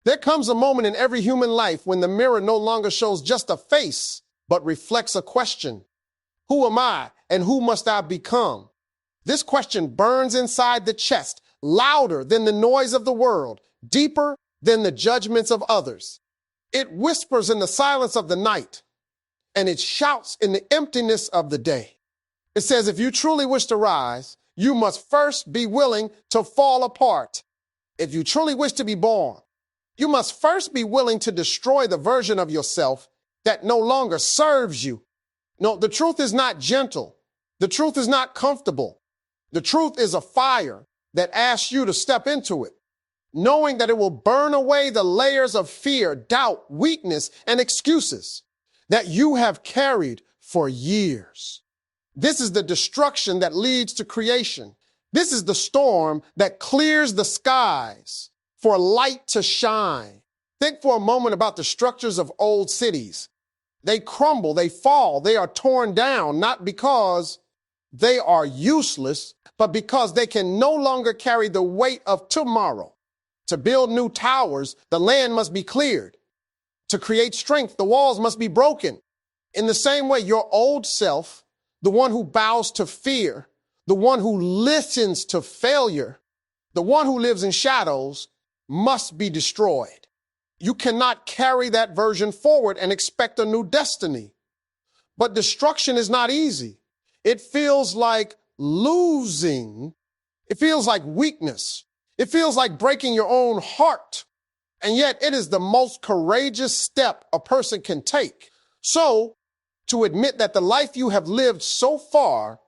There comes a moment in every human life when the mirror no longer shows just a face, but reflects a question. Who am I and who must I become? This question burns inside the chest, louder than the noise of the world, deeper than the judgments of others. It whispers in the silence of the night, and it shouts in the emptiness of the day. It says, if you truly wish to rise, you must first be willing to fall apart. If you truly wish to be born, you must first be willing to destroy the version of yourself that no longer serves you. No, the truth is not gentle. The truth is not comfortable. The truth is a fire that asks you to step into it, knowing that it will burn away the layers of fear, doubt, weakness, and excuses that you have carried for years. This is the destruction that leads to creation. This is the storm that clears the skies for light to shine. Think for a moment about the structures of old cities. They crumble, they fall, they are torn down, not because they are useless, but because they can no longer carry the weight of tomorrow. To build new towers, the land must be cleared. To create strength, the walls must be broken. In the same way, your old self, the one who bows to fear, the one who listens to failure, the one who lives in shadows, must be destroyed. You cannot carry that version forward and expect a new destiny. But destruction is not easy. It feels like losing. It feels like weakness. It feels like breaking your own heart. And yet it is the most courageous step a person can take. So, to admit that the life you have lived so far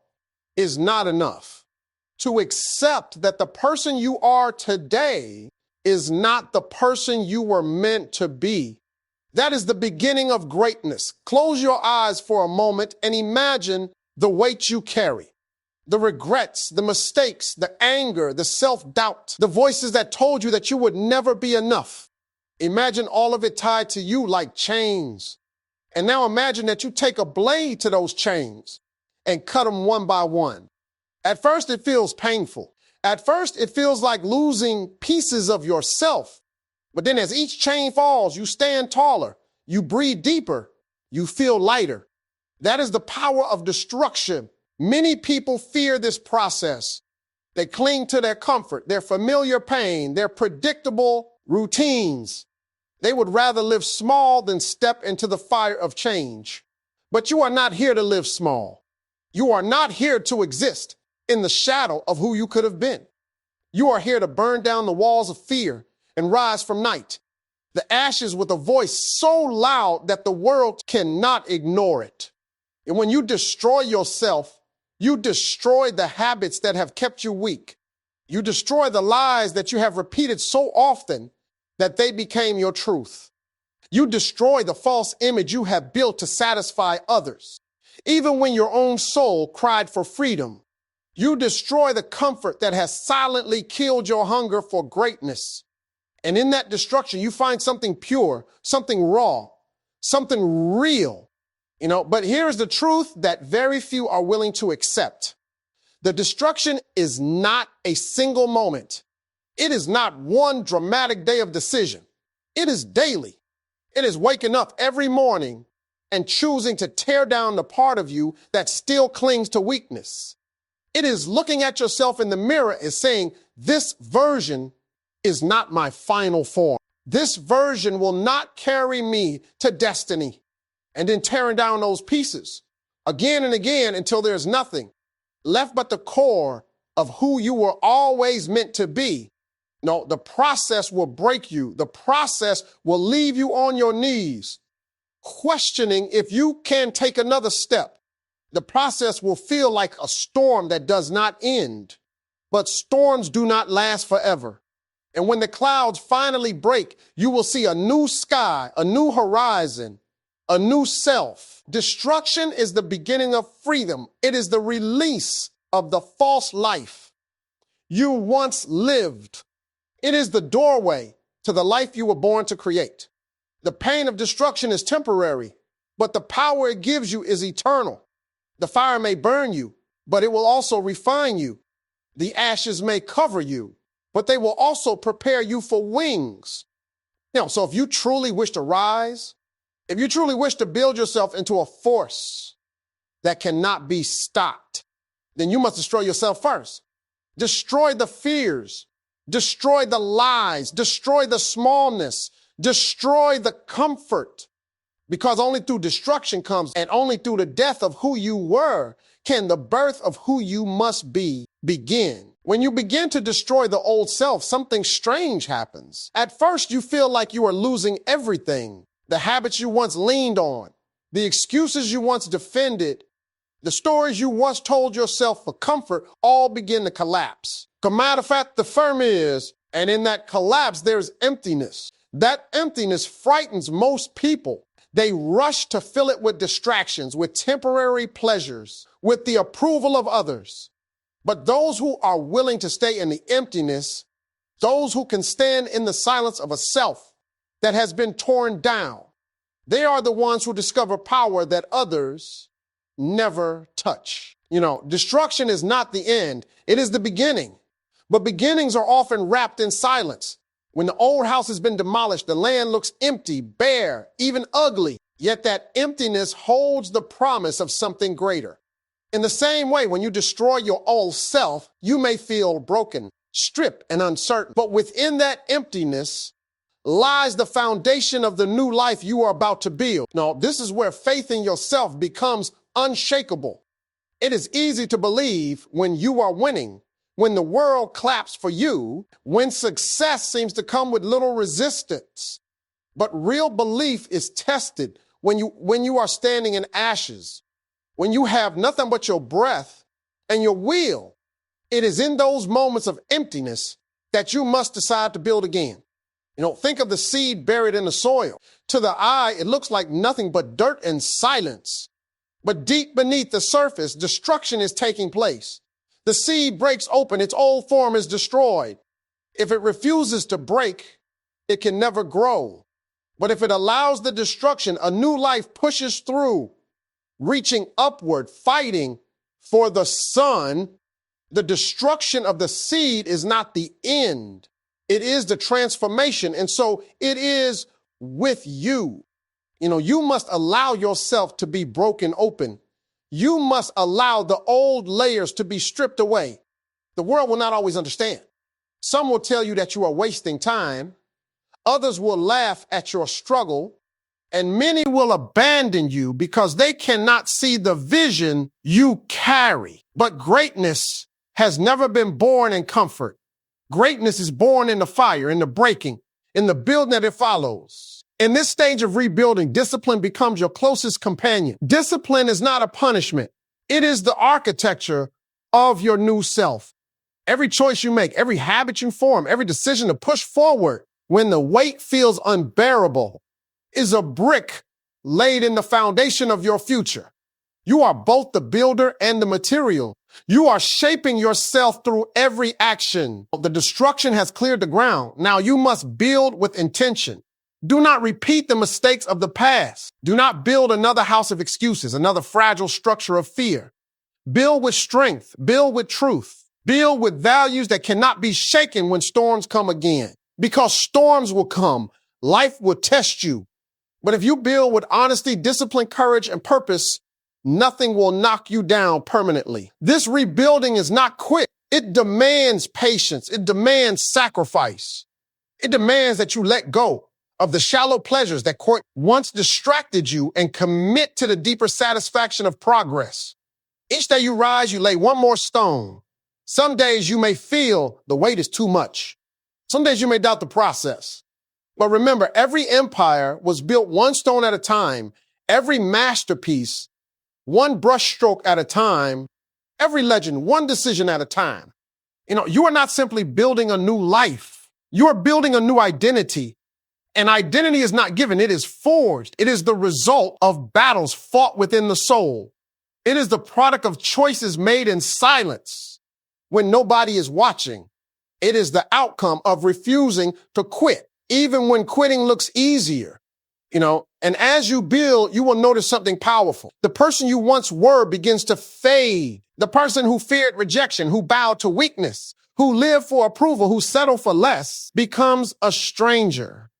is not enough. To accept that the person you are today is not the person you were meant to be. That is the beginning of greatness. Close your eyes for a moment and imagine the weight you carry. The regrets, the mistakes, the anger, the self-doubt, the voices that told you that you would never be enough. Imagine all of it tied to you like chains. And now imagine that you take a blade to those chains and cut them one by one. At first, it feels painful. At first, it feels like losing pieces of yourself. But then as each chain falls, you stand taller, you breathe deeper, you feel lighter. That is the power of destruction. Many people fear this process. They cling to their comfort, their familiar pain, their predictable routines. They would rather live small than step into the fire of change. But you are not here to live small. You are not here to exist in the shadow of who you could have been. You are here to burn down the walls of fear and rise from night. The ashes with a voice so loud that the world cannot ignore it. And when you destroy yourself, you destroy the habits that have kept you weak. You destroy the lies that you have repeated so often that they became your truth. You destroy the false image you have built to satisfy others. Even when your own soul cried for freedom, you destroy the comfort that has silently killed your hunger for greatness. And in that destruction, you find something pure, something raw, something real. But here's the truth that very few are willing to accept. The destruction is not a single moment. It is not one dramatic day of decision. It is daily. It is waking up every morning and choosing to tear down the part of you that still clings to weakness. It is looking at yourself in the mirror and saying, this version is not my final form. This version will not carry me to destiny. And then tearing down those pieces again and again until there's nothing left but the core of who you were always meant to be. No, the process will break you. The process will leave you on your knees, questioning if you can take another step. The process will feel like a storm that does not end, but storms do not last forever. And when the clouds finally break, you will see a new sky, a new horizon, a new self. Destruction is the beginning of freedom. It is the release of the false life you once lived. It is the doorway to the life you were born to create. The pain of destruction is temporary, but the power it gives you is eternal. The fire may burn you, but it will also refine you. The ashes may cover you, but they will also prepare you for wings. So if you truly wish to rise, if you truly wish to build yourself into a force that cannot be stopped, then you must destroy yourself first. Destroy the fears, destroy the lies, destroy the smallness, destroy the comfort. Because only through destruction comes, and only through the death of who you were can the birth of who you must be begin. When you begin to destroy the old self, something strange happens. At first, you feel like you are losing everything. The habits you once leaned on, the excuses you once defended, the stories you once told yourself for comfort all begin to collapse. As a matter of fact, the firm is, and in that collapse, there's emptiness. That emptiness frightens most people. They rush to fill it with distractions, with temporary pleasures, with the approval of others. But those who are willing to stay in the emptiness, those who can stand in the silence of a self that has been torn down, they are the ones who discover power that others never touch. Destruction is not the end. It is the beginning. But beginnings are often wrapped in silence. When the old house has been demolished, the land looks empty, bare, even ugly. Yet that emptiness holds the promise of something greater. In the same way, when you destroy your old self, you may feel broken, stripped, and uncertain. But within that emptiness lies the foundation of the new life you are about to build. Now, this is where faith in yourself becomes unshakable. It is easy to believe when you are winning, when the world claps for you, when success seems to come with little resistance. But real belief is tested when you are standing in ashes, when you have nothing but your breath and your will. It is in those moments of emptiness that you must decide to build again. Think of the seed buried in the soil. To the eye, it looks like nothing but dirt and silence. But deep beneath the surface, destruction is taking place. The seed breaks open, its old form is destroyed. If it refuses to break, it can never grow. But if it allows the destruction, a new life pushes through, reaching upward, fighting for the sun. The destruction of the seed is not the end. It is the transformation. And so it is with you. You must allow yourself to be broken open. You must allow the old layers to be stripped away. The world will not always understand. Some will tell you that you are wasting time. Others will laugh at your struggle. And many will abandon you because they cannot see the vision you carry. But greatness has never been born in comfort. Greatness is born in the fire, in the breaking, in the building that it follows. In this stage of rebuilding, discipline becomes your closest companion. Discipline is not a punishment. It is the architecture of your new self. Every choice you make, every habit you form, every decision to push forward when the weight feels unbearable is a brick laid in the foundation of your future. You are both the builder and the material. You are shaping yourself through every action. The destruction has cleared the ground. Now you must build with intention. Do not repeat the mistakes of the past. Do not build another house of excuses, another fragile structure of fear. Build with strength, build with truth, build with values that cannot be shaken when storms come again. Because storms will come, life will test you. But if you build with honesty, discipline, courage, and purpose, nothing will knock you down permanently. This rebuilding is not quick. It demands patience. It demands sacrifice. It demands that you let go of the shallow pleasures that once distracted you and commit to the deeper satisfaction of progress. Each day you rise, you lay one more stone. Some days you may feel the weight is too much. Some days you may doubt the process. But remember, every empire was built one stone at a time, every masterpiece, one brushstroke at a time, every legend, one decision at a time. You are not simply building a new life. You are building a new identity. And identity is not given, it is forged. It is the result of battles fought within the soul. It is the product of choices made in silence when nobody is watching. It is the outcome of refusing to quit, even when quitting looks easier. And as you build, you will notice something powerful. The person you once were begins to fade. The person who feared rejection, who bowed to weakness, who lived for approval, who settled for less, becomes a stranger.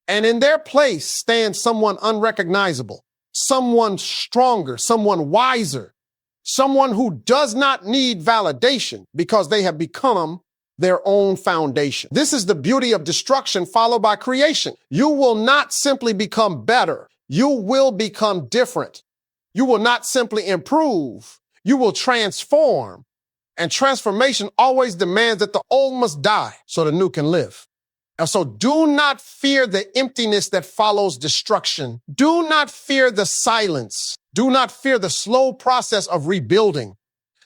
And in their place stands someone unrecognizable, someone stronger, someone wiser, someone who does not need validation because they have become their own foundation. This is the beauty of destruction followed by creation. You will not simply become better. You will become different. You will not simply improve. You will transform. And transformation always demands that the old must die so the new can live. And so do not fear the emptiness that follows destruction. Do not fear the silence. Do not fear the slow process of rebuilding.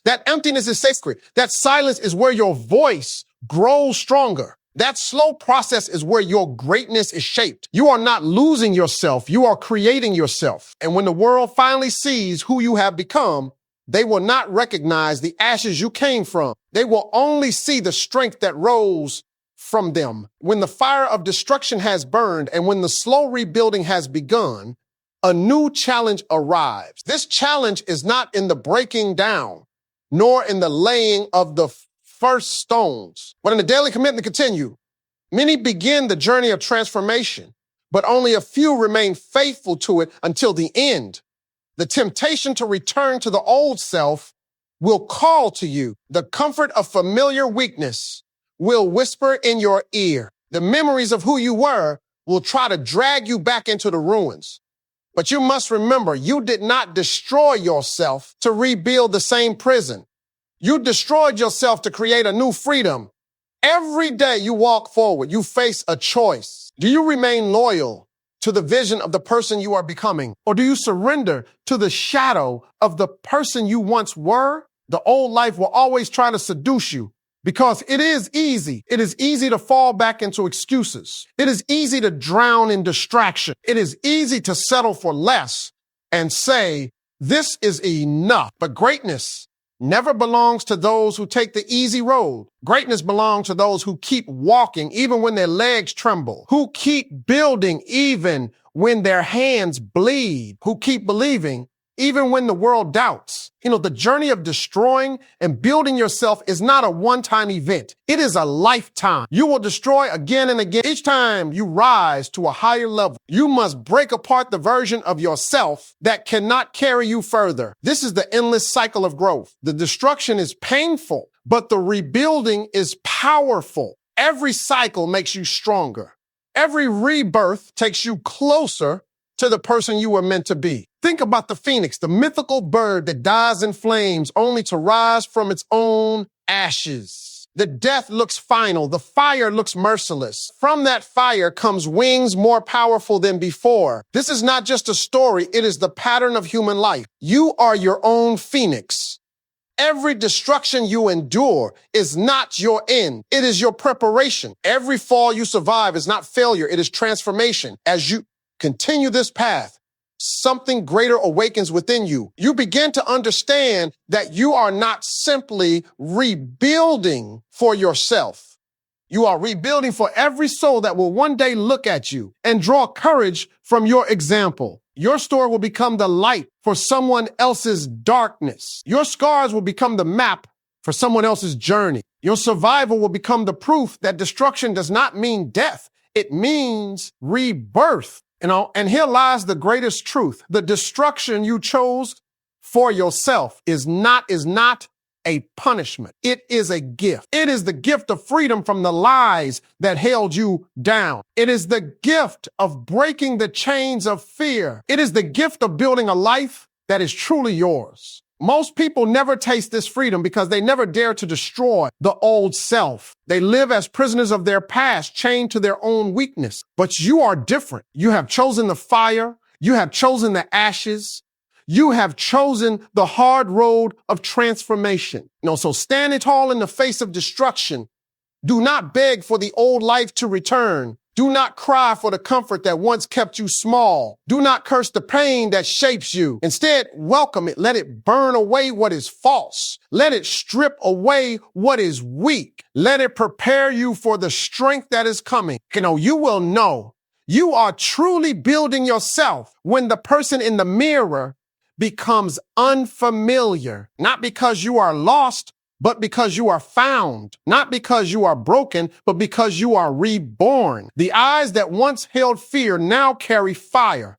That emptiness is sacred. That silence is where your voice grows stronger. That slow process is where your greatness is shaped. You are not losing yourself. You are creating yourself. And when the world finally sees who you have become, they will not recognize the ashes you came from. They will only see the strength that rose from them. When the fire of destruction has burned and when the slow rebuilding has begun, a new challenge arrives. This challenge is not in the breaking down, nor in the laying of the first stones. But in the daily commitment to continue, many begin the journey of transformation, but only a few remain faithful to it until the end. The temptation to return to the old self will call to you. The comfort of familiar weakness will whisper in your ear. The memories of who you were will try to drag you back into the ruins. But you must remember, you did not destroy yourself to rebuild the same prison. You destroyed yourself to create a new freedom. Every day you walk forward, you face a choice. Do you remain loyal to the vision of the person you are becoming? Or do you surrender to the shadow of the person you once were? The old life will always try to seduce you because it is easy. It is easy to fall back into excuses. It is easy to drown in distraction. It is easy to settle for less and say, this is enough. But greatness never belongs to those who take the easy road. Greatness belongs to those who keep walking even when their legs tremble, who keep building even when their hands bleed, who keep believing even when the world doubts. The journey of destroying and building yourself is not a one-time event. It is a lifetime. You will destroy again and again. Each time you rise to a higher level, you must break apart the version of yourself that cannot carry you further. This is the endless cycle of growth. The destruction is painful, but the rebuilding is powerful. Every cycle makes you stronger. Every rebirth takes you closer to the person you were meant to be. Think about the phoenix, the mythical bird that dies in flames only to rise from its own ashes. The death looks final. The fire looks merciless. From that fire comes wings more powerful than before. This is not just a story. It is the pattern of human life. You are your own phoenix. Every destruction you endure is not your end. It is your preparation. Every fall you survive is not failure. It is transformation. As you continue this path, something greater awakens within you. You begin to understand that you are not simply rebuilding for yourself. You are rebuilding for every soul that will one day look at you and draw courage from your example. Your story will become the light for someone else's darkness. Your scars will become the map for someone else's journey. Your survival will become the proof that destruction does not mean death. It means rebirth. And here lies the greatest truth. The destruction you chose for yourself is not a punishment. It is a gift. It is the gift of freedom from the lies that held you down. It is the gift of breaking the chains of fear. It is the gift of building a life that is truly yours. Most people never taste this freedom because they never dare to destroy the old self. They live as prisoners of their past, chained to their own weakness. But you are different. You have chosen the fire. You have chosen the ashes. You have chosen the hard road of transformation. So standing tall in the face of destruction, do not beg for the old life to return. Do not cry for the comfort that once kept you small. Do not curse the pain that shapes you. Instead, welcome it. Let it burn away what is false. Let it strip away what is weak. Let it prepare you for the strength that is coming. You will know you are truly building yourself when the person in the mirror becomes unfamiliar, not because you are lost, but because you are found, not because you are broken, but because you are reborn. The eyes that once held fear now carry fire.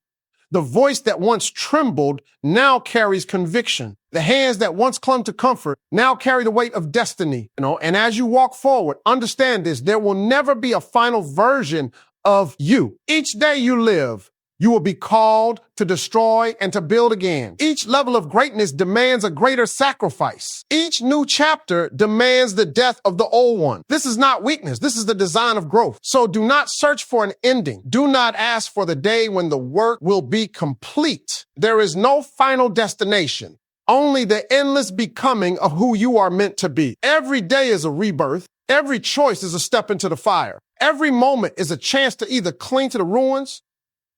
The voice that once trembled now carries conviction. The hands that once clung to comfort now carry the weight of destiny. And as you walk forward, understand this, there will never be a final version of you. Each day you live, you will be called to destroy and to build again. Each level of greatness demands a greater sacrifice. Each new chapter demands the death of the old one. This is not weakness. This is the design of growth. So do not search for an ending. Do not ask for the day when the work will be complete. There is no final destination, only the endless becoming of who you are meant to be. Every day is a rebirth. Every choice is a step into the fire. Every moment is a chance to either cling to the ruins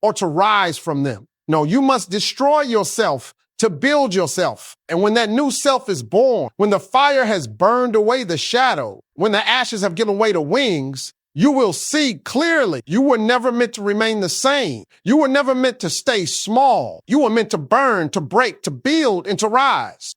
or to rise from them. No, you must destroy yourself to build yourself. And when that new self is born, when the fire has burned away the shadow, when the ashes have given way to wings, you will see clearly you were never meant to remain the same. You were never meant to stay small. You were meant to burn, to break, to build, and to rise.